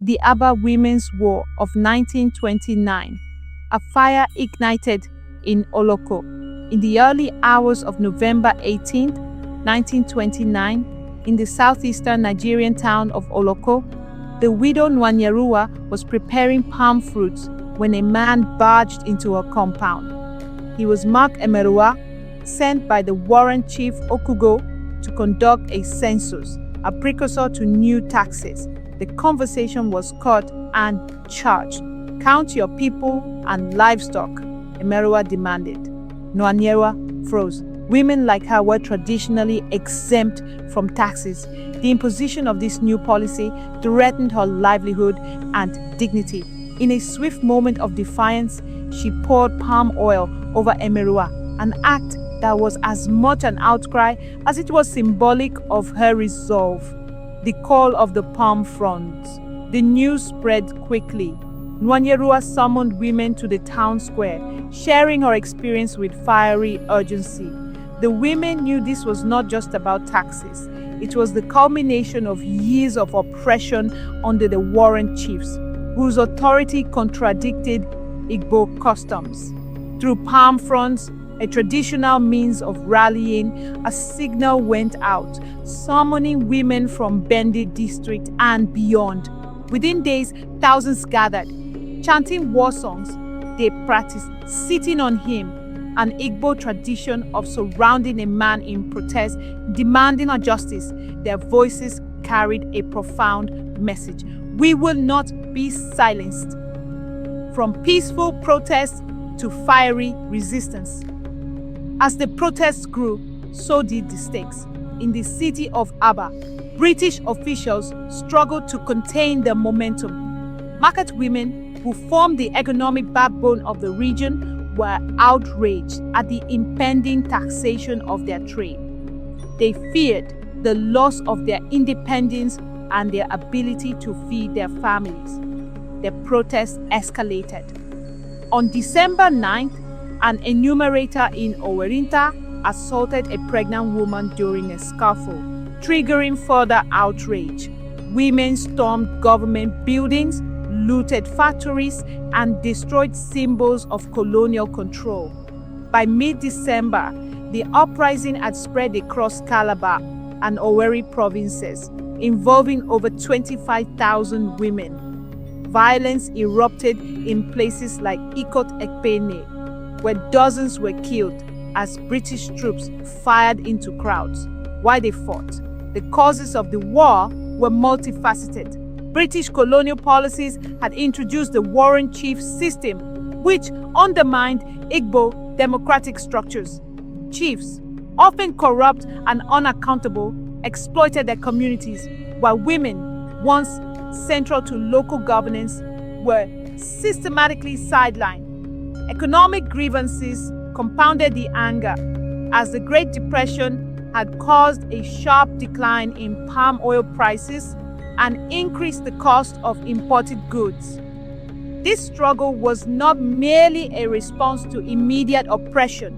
The Aba Women's War of 1929, a fire ignited in Oloko. In the early hours of November 18, 1929, in the southeastern Nigerian town of Oloko, the widow Nwanyeruwa was preparing palm fruits when a man barged into her compound. He was Mark Emeruwa, sent by the warrant chief Okugo to conduct a census, a precursor to new taxes. The conversation was caught and charged. "Count your people and livestock," Emeruwa demanded. Nwanyeruwa froze. Women like her were traditionally exempt from taxes. The imposition of this new policy threatened her livelihood and dignity. In a swift moment of defiance, she poured palm oil over Emeruwa, an act that was as much an outcry as it was symbolic of her resolve. The call of the palm fronds. The news spread quickly. Nwanyeruwa summoned women to the town square, sharing her experience with fiery urgency. The women knew this was not just about taxes. It was the culmination of years of oppression under the warrant chiefs, whose authority contradicted Igbo customs. Through palm fronds, a traditional means of rallying, a signal went out, summoning women from Bendi district and beyond. Within days, thousands gathered, chanting war songs. They practiced sitting on him, an Igbo tradition of surrounding a man in protest, demanding a justice. Their voices carried a profound message. We will not be silenced. From peaceful protest to fiery resistance. As the protests grew, so did the stakes. In the city of Aba, British officials struggled to contain the momentum. Market women, who formed the economic backbone of the region, were outraged at the impending taxation of their trade. They feared the loss of their independence and their ability to feed their families. The protests escalated. On December 9th, an enumerator in Owerinta assaulted a pregnant woman during a scuffle, triggering further outrage. Women stormed government buildings, looted factories, and destroyed symbols of colonial control. By mid-December, the uprising had spread across Calabar and Owerri provinces, involving over 25,000 women. Violence erupted in places like Ikot Ekpene, where dozens were killed as British troops fired into crowds. While they fought, the causes of the war were multifaceted. British colonial policies had introduced the warrant chief system, which undermined Igbo democratic structures. Chiefs, often corrupt and unaccountable, exploited their communities, while women, once central to local governance, were systematically sidelined. Economic grievances compounded the anger, as the Great Depression had caused a sharp decline in palm oil prices and increased the cost of imported goods. This struggle was not merely a response to immediate oppression.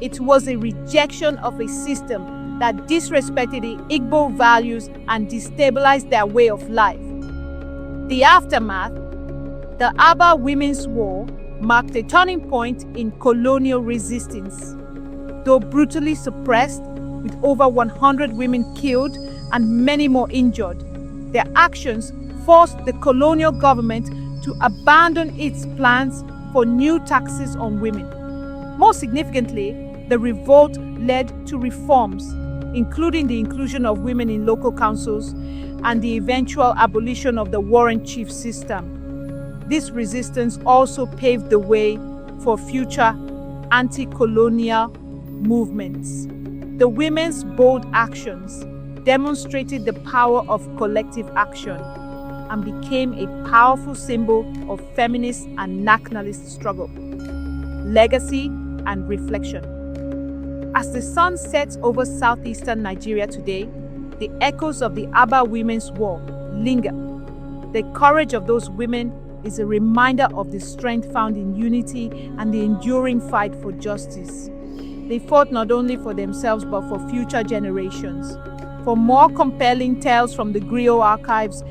It was a rejection of a system that disrespected the Igbo values and destabilized their way of life. The aftermath, the Aba Women's War, marked a turning point in colonial resistance. Though brutally suppressed, with over 100 women killed and many more injured, their actions forced the colonial government to abandon its plans for new taxes on women. More significantly, the revolt led to reforms, including the inclusion of women in local councils and the eventual abolition of the warrant chief system. This resistance also paved the way for future anti-colonial movements. The women's bold actions demonstrated the power of collective action and became a powerful symbol of feminist and nationalist struggle, legacy, and reflection. As the sun sets over southeastern Nigeria today, the echoes of the Aba Women's War linger. The courage of those women is a reminder of the strength found in unity and the enduring fight for justice. They fought not only for themselves but for future generations. For more compelling tales from the Griot archives,